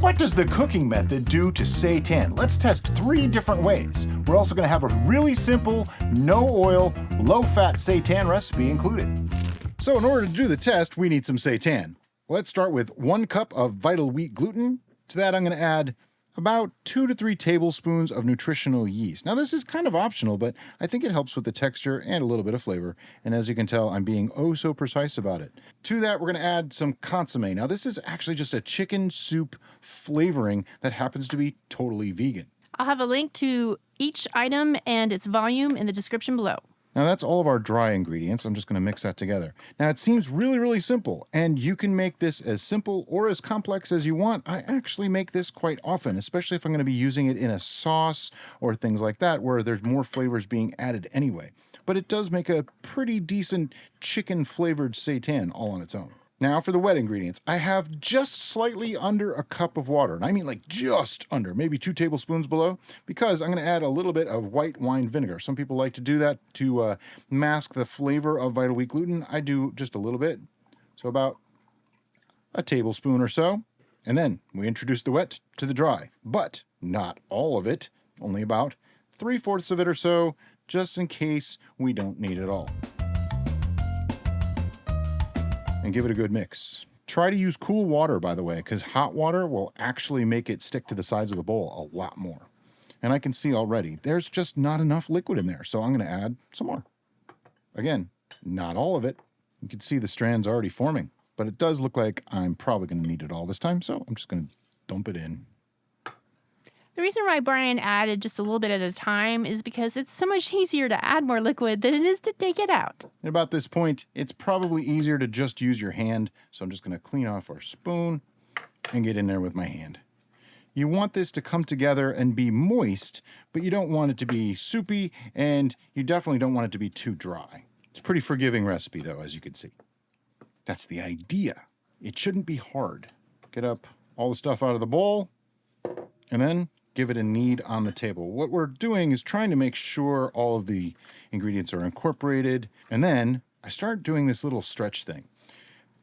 What does the cooking method do to seitan? Let's test 3 different ways. We're also going to have a really simple, no oil, low fat seitan recipe included. So in order to do the test, we need some seitan. Let's start with 1 cup of vital wheat gluten. To that, I'm going to add about 2 to 3 tablespoons of nutritional yeast. Now, this is kind of optional, but I think it helps with the texture and a little bit of flavor. And as you can tell, I'm being oh so precise about it. To that, we're going to add some consomme. Now, this is actually just a chicken soup flavoring that happens to be totally vegan. I'll have a link to each item and its volume in the description below. Now that's all of our dry ingredients. I'm just going to mix that together. Now it seems really, really simple, and you can make this as simple or as complex as you want. I actually make this quite often, especially if I'm going to be using it in a sauce or things like that where there's more flavors being added anyway. But it does make a pretty decent chicken flavored seitan all on its own. Now for the wet ingredients, I have just slightly under a cup of water. And I mean like just under, maybe 2 tablespoons below, because I'm going to add a little bit of white wine vinegar. Some people like to do that to mask the flavor of vital wheat gluten. I do just a little bit, so about a tablespoon or so. And then we introduce the wet to the dry, but not all of it, only about 3/4 of it or so, just in case we don't need it all. And give it a good mix. Try to use cool water, by the way, because hot water will actually make it stick to the sides of the bowl a lot more. And I can see already, there's just not enough liquid in there, so I'm going to add some more. Again, not all of it. You can see the strands already forming, but it does look like I'm probably going to need it all this time, so I'm just going to dump it in. The reason why Brian added just a little bit at a time is because it's so much easier to add more liquid than it is to take it out. At about this point, it's probably easier to just use your hand, so I'm just going to clean off our spoon and get in there with my hand. You want this to come together and be moist, but you don't want it to be soupy, and you definitely don't want it to be too dry. It's a pretty forgiving recipe, though, as you can see. That's the idea. It shouldn't be hard. Get up all the stuff out of the bowl, and then give it a knead on the table. What we're doing is trying to make sure all of the ingredients are incorporated. And then I start doing this little stretch thing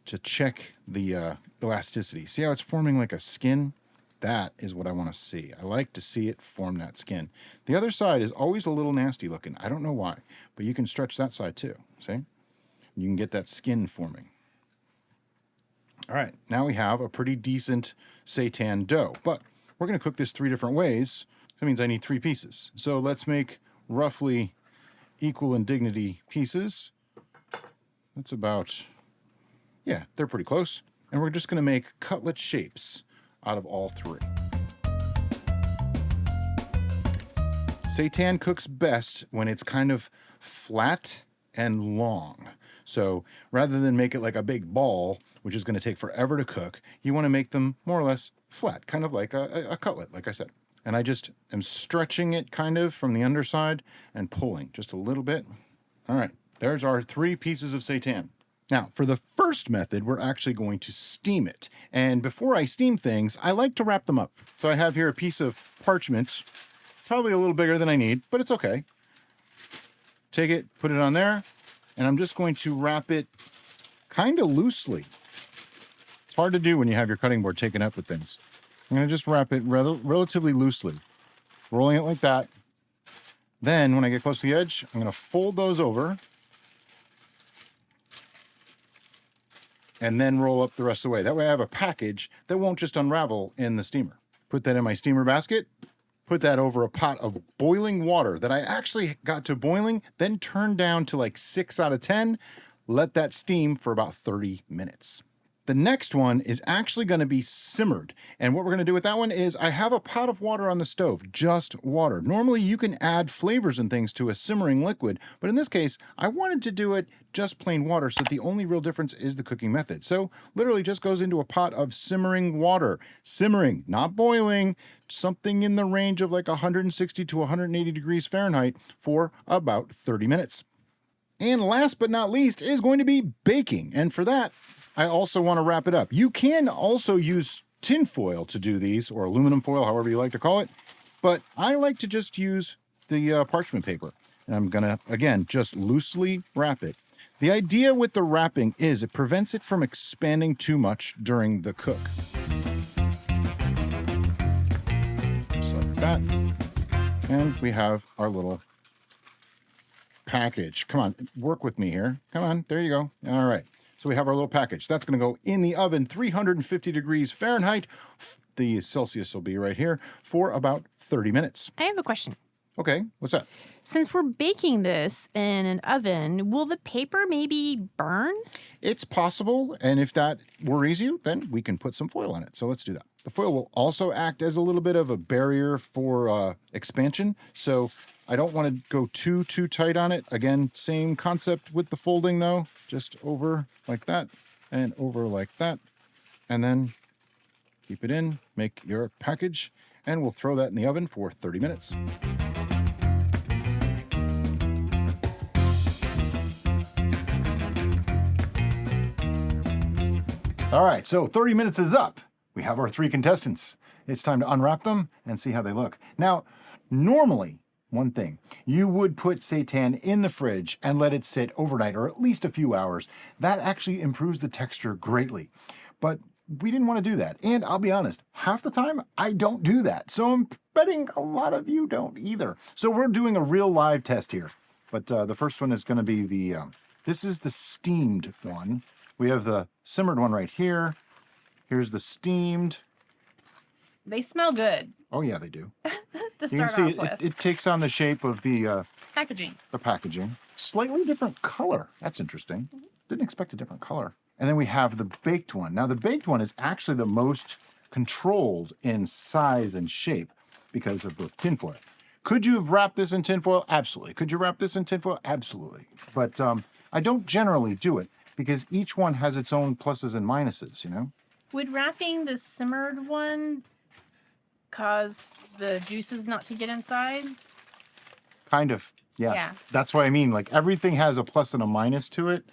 to check the elasticity. See how it's forming like a skin? That is what I want to see. I like to see it form that skin. The other side is always a little nasty looking. I don't know why, but you can stretch that side too. See? You can get that skin forming. All right, now we have a pretty decent seitan dough, but we're going to cook this 3 different ways. That means I need 3 pieces. So let's make roughly equal in dignity pieces. That's about, yeah, they're pretty close. And we're just going to make cutlet shapes out of all 3. Seitan cooks best when it's kind of flat and long. So rather than make it like a big ball, which is going to take forever to cook, you want to make them more or less flat, kind of like a cutlet, like I said. And I just am stretching it kind of from the underside and pulling just a little bit. All right, there's our 3 pieces of seitan. Now, for the first method, we're actually going to steam it. And before I steam things, I like to wrap them up. So I have here a piece of parchment, probably a little bigger than I need, but it's okay. Take it, put it on there, and I'm just going to wrap it kind of loosely. It's hard to do when you have your cutting board taken up with things. I'm going to just wrap it relatively loosely, rolling it like that. Then when I get close to the edge, I'm going to fold those over and then roll up the rest of the way. That way I have a package that won't just unravel in the steamer. Put that in my steamer basket, put that over a pot of boiling water that I actually got to boiling, then turned down to like 6 out of 10, let that steam for about 30 minutes. The next one is actually going to be simmered. And what we're going to do with that one is I have a pot of water on the stove, just water. Normally you can add flavors and things to a simmering liquid, but in this case, I wanted to do it just plain water so that the only real difference is the cooking method. So literally just goes into a pot of simmering water. Simmering, not boiling, something in the range of like 160 to 180 degrees Fahrenheit for about 30 minutes. And last but not least is going to be baking. And for that, I also want to wrap it up. You can also use tin foil to do these, or aluminum foil, however you like to call it. But I like to just use the parchment paper. And I'm going to, again, just loosely wrap it. The idea with the wrapping is it prevents it from expanding too much during the cook. that. And we have our little package. Come on, work with me here. Come on, there you go. All right. So we have our little package. That's going to go in the oven, 350 degrees Fahrenheit. The Celsius will be right here for about 30 minutes. I have a question. Okay, what's that? Since we're baking this in an oven, will the paper maybe burn? It's possible, and if that worries you, then we can put some foil on it. So let's do that. The foil will also act as a little bit of a barrier for expansion, so I don't want to go too tight on it. Again, same concept with the folding though, just over like that and over like that, and then keep it in, make your package, and we'll throw that in the oven for 30 minutes. All right, so 30 minutes is up. We have our 3 contestants. It's time to unwrap them and see how they look. Now, normally, one thing, you would put seitan in the fridge and let it sit overnight or at least a few hours. That actually improves the texture greatly. But we didn't want to do that. And I'll be honest, half the time, I don't do that. So I'm betting a lot of you don't either. So we're doing a real live test here. But the first one is going to be this is the steamed one. We have the simmered one right here. Here's the steamed. They smell good. Oh yeah, they do. To You can start see off with. it takes on the shape of the Packaging. packaging. Slightly different color. That's interesting. Didn't expect a different color. And then we have the baked one. Now the baked one is actually the most controlled in size and shape because of the tinfoil. Could you have wrapped this in tinfoil? Absolutely. Could you wrap this in tinfoil? Absolutely. But I don't generally do it because each one has its own pluses and minuses, you know? Would wrapping the simmered one cause the juices not to get inside? Kind of, yeah. Yeah. That's what I mean. Like everything has a plus and a minus to it.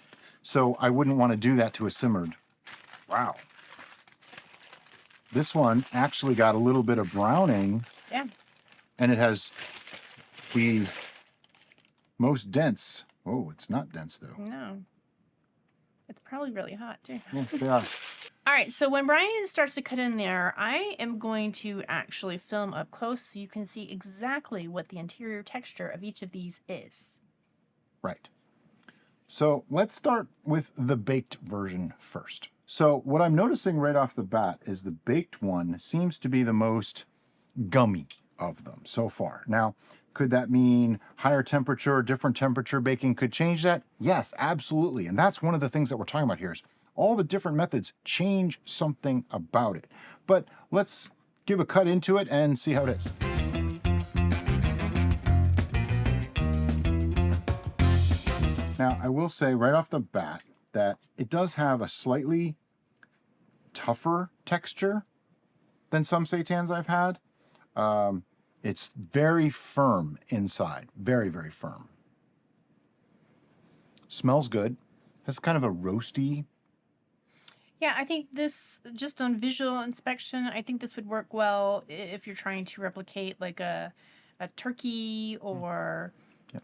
So I wouldn't want to do that to a simmered. Wow. This one actually got a little bit of browning. Yeah. And it has the most dense. Oh, it's not dense though. No. It's probably really hot too. Yeah, they are. All right, so when Brian starts to cut in there, I am going to actually film up close so you can see exactly what the interior texture of each of these is. Right. So let's start with the baked version first. So what I'm noticing right off the bat is the baked one seems to be the most gummy of them so far. Now, could that mean higher temperature, different temperature baking could change that? Yes, absolutely. And that's one of the things that we're talking about here is all the different methods change something about it. But let's give a cut into it and see how it is. Now, I will say right off the bat that it does have a slightly tougher texture than some seitans I've had. It's very firm inside, very, very firm. Smells good. Has kind of a roasty. Yeah, I think this, just on visual inspection, I think this would work well if you're trying to replicate like a turkey or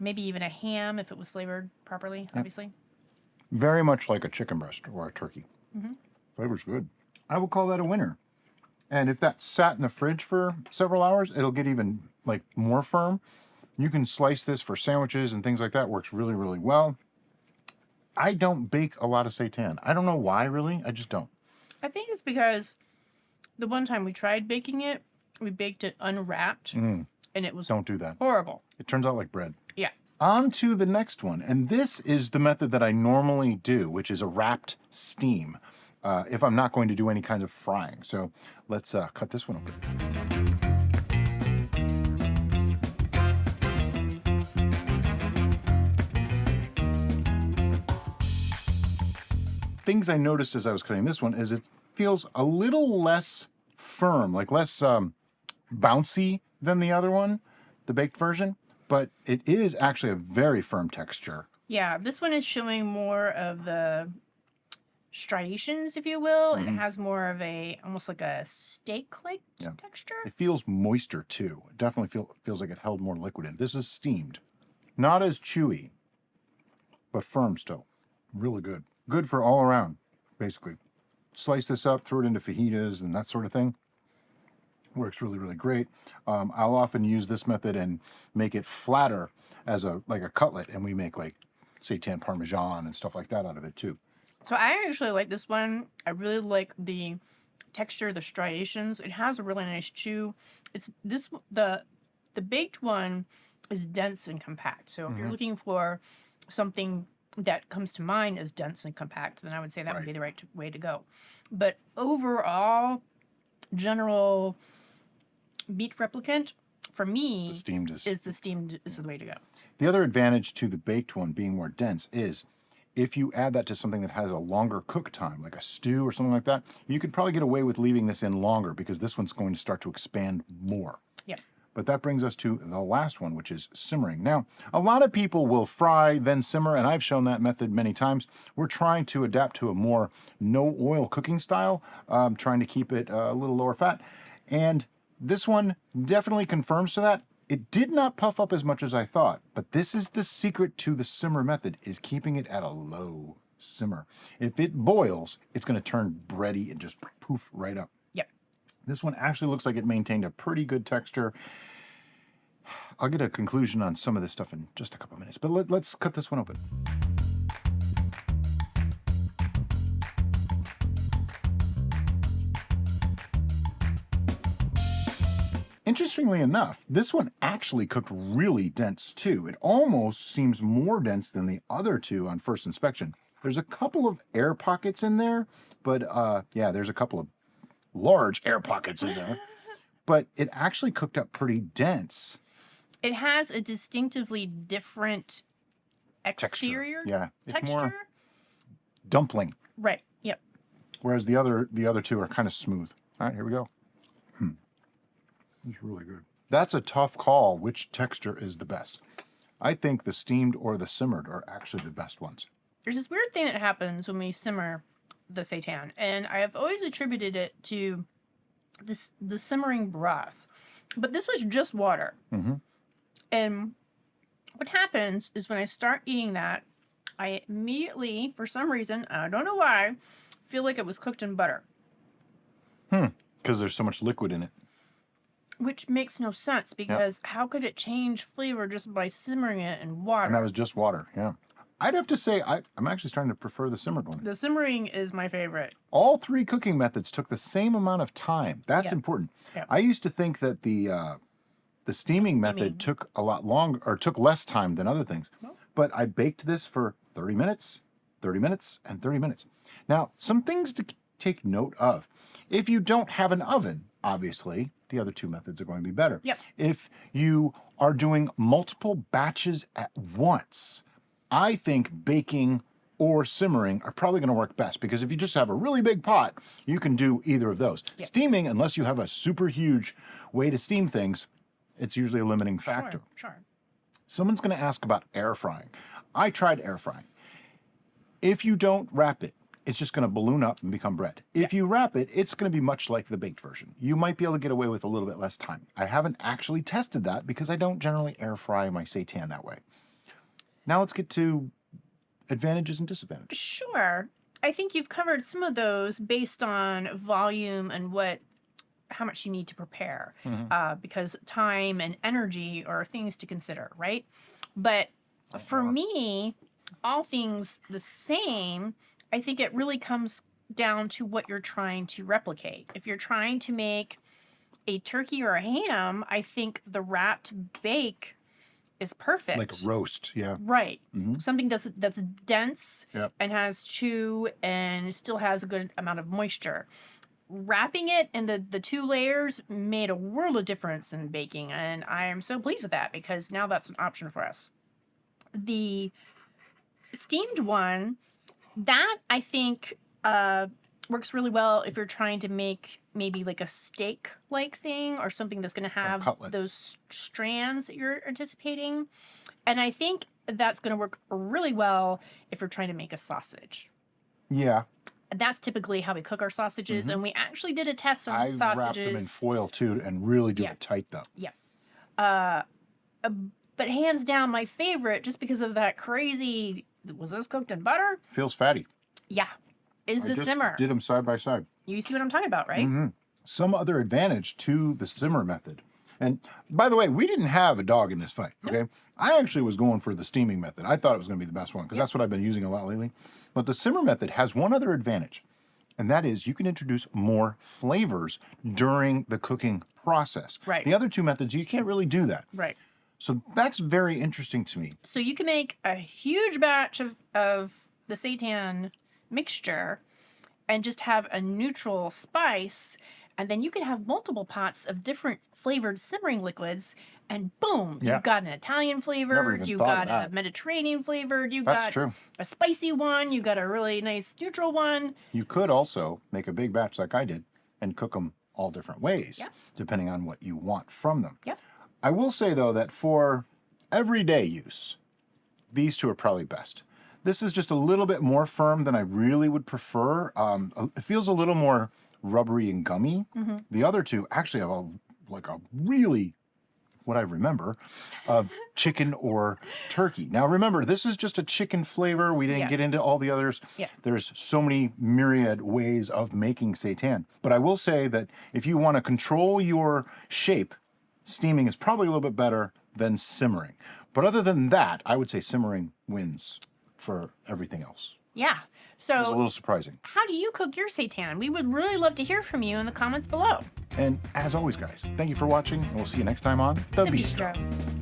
maybe even a ham if it was flavored properly, obviously. Very much like a chicken breast or a turkey. Flavor's good. I would call that a winner. And if that sat in the fridge for several hours, it'll get even like more firm. You can slice this for sandwiches and things like that. Works really, really well. I don't bake a lot of seitan. I don't know why, really. I just don't. I think it's because the one time we tried baking it, we baked it unwrapped, and it was Don't do that. horrible. It turns out like bread. Yeah. On to the next one. And this is the method that I normally do, which is a wrapped steam, if I'm not going to do any kind of frying. So let's cut this one open. Things I noticed as I was cutting this one is it feels a little less firm, like less bouncy than the other one, the baked version, but it is actually a very firm texture. Yeah, this one is showing more of the striations, if you will, and it has more of a, almost like a steak-like texture. It feels moister too. It definitely feels like it held more liquid in. This is steamed. Not as chewy, but firm still. Really good. Good for all around, basically. Slice this up, throw it into fajitas and that sort of thing. Works really, really great. I'll often use this method and make it flatter as like a cutlet, and we make like seitan parmesan and stuff like that out of it too. So I actually like this one. I really like the texture, the striations. It has a really nice chew. It's this the baked one is dense and compact. So if you're looking for something that comes to mind as dense and compact, then I would say that would be the right way to go. But overall, general meat replicant for me The steamed is the way to go. The other advantage to the baked one being more dense is if you add that to something that has a longer cook time, like a stew or something like that, you could probably get away with leaving this in longer because this one's going to start to expand more. Yep. But that brings us to the last one, which is simmering. Now, a lot of people will fry, then simmer, and I've shown that method many times. We're trying to adapt to a more no-oil cooking style, trying to keep it a little lower fat. And this one definitely confirms to that. It did not puff up as much as I thought, but this is the secret to the simmer method, is keeping it at a low simmer. If it boils, it's going to turn bready and just poof right up. Yep. This one actually looks like it maintained a pretty good texture. I'll get a conclusion on some of this stuff in just a couple minutes, but let's cut this one open. Interestingly enough, this one actually cooked really dense too. It almost seems more dense than the other two on first inspection. There's a couple of air pockets in there, but yeah, there's a couple of large air pockets in there. But it actually cooked up pretty dense. It has a distinctively different exterior Yeah, it's texture. more dumpling. Right. Yep. Whereas the other two are kind of smooth. All right, here we go. It's really good. That's a tough call. Which texture is the best? I think the steamed or the simmered are actually the best ones. There's this weird thing that happens when we simmer the seitan, and I have always attributed it to the simmering broth. But this was just water. And what happens is when I start eating that, I immediately, for some reason, I don't know why, feel like it was cooked in butter. Because there's so much liquid in it. Which makes no sense because how could it change flavor just by simmering it in water? And that was just water, yeah. I'd have to say I'm actually starting to prefer the simmered one. The simmering is my favorite. All three cooking methods took the same amount of time. That's important. Yep. I used to think that the steaming method took a lot longer, or took less time than other things. But I baked this for 30 minutes, 30 minutes, and 30 minutes. Now, some things to take note of. If you don't have an oven, obviously, the other two methods are going to be better. Yep. If you are doing multiple batches at once, I think baking or simmering are probably going to work best, because if you just have a really big pot, you can do either of those. Yep. Steaming, unless you have a super huge way to steam things, it's usually a limiting factor. Sure. Someone's going to ask about air frying. I tried air frying. If you don't wrap it, it's just going to balloon up and become bread. If you wrap it, it's going to be much like the baked version. You might be able to get away with a little bit less time. I haven't actually tested that because I don't generally air fry my seitan that way. Now let's get to advantages and disadvantages. Sure. I think you've covered some of those based on volume and how much you need to prepare, because time and energy are things to consider, right? But for me, all things the same, I think it really comes down to what you're trying to replicate. If you're trying to make a turkey or a ham, I think the wrapped bake is perfect. Like a roast, yeah. Right. Something that's dense Yep. and has chew and still has a good amount of moisture. Wrapping it in the two layers made a world of difference in baking, and I am so pleased with that because now that's an option for us. The steamed one, that I think works really well if you're trying to make maybe like a steak-like thing or something that's going to have those strands that you're anticipating. And I think that's going to work really well if you're trying to make a sausage. Yeah. That's typically how we cook our sausages, and we actually did a test on I sausages. wrapped them in foil too and really do it tight though. Yeah. But hands down, my favorite, just because of that crazy, was this cooked in butter? Feels fatty. Yeah. Is the simmer. Did them side by side. You see what I'm talking about, right? some other advantage to the simmer method. And by the way, we didn't have a dog in this fight, okay? I actually was going for the steaming method. I thought it was going to be the best one because that's what I've been using a lot lately. But the simmer method has one other advantage, and that is you can introduce more flavors during the cooking process. Right. The other two methods, you can't really do that. Right. So that's very interesting to me. So you can make a huge batch of the seitan mixture and just have a neutral spice, and then you can have multiple pots of different flavored simmering liquids, and boom, Yeah. you've got an Italian Never flavored, even you've thought got of that. a Mediterranean flavored, you've That's got true. a spicy one, you've got a really nice neutral one. You could also make a big batch like I did and cook them all different ways, Yeah. depending on what you want from them. Yep. I will say, though, that for everyday use, these two are probably best. This is just a little bit more firm than I really would prefer. It feels a little more rubbery and gummy. The other two actually have a really, what I remember, of chicken or turkey. Now remember, this is just a chicken flavor. We didn't Yeah. get into all the others. Yeah. There's so many myriad ways of making seitan. But I will say that if you want to control your shape, steaming is probably a little bit better than simmering. But other than that, I would say simmering wins for everything else. Yeah. It's a So little surprising. how do you cook your seitan? We would really love to hear from you in the comments below. And as always, guys, thank you for watching, and we'll see you next time on The Bistro. Bistro.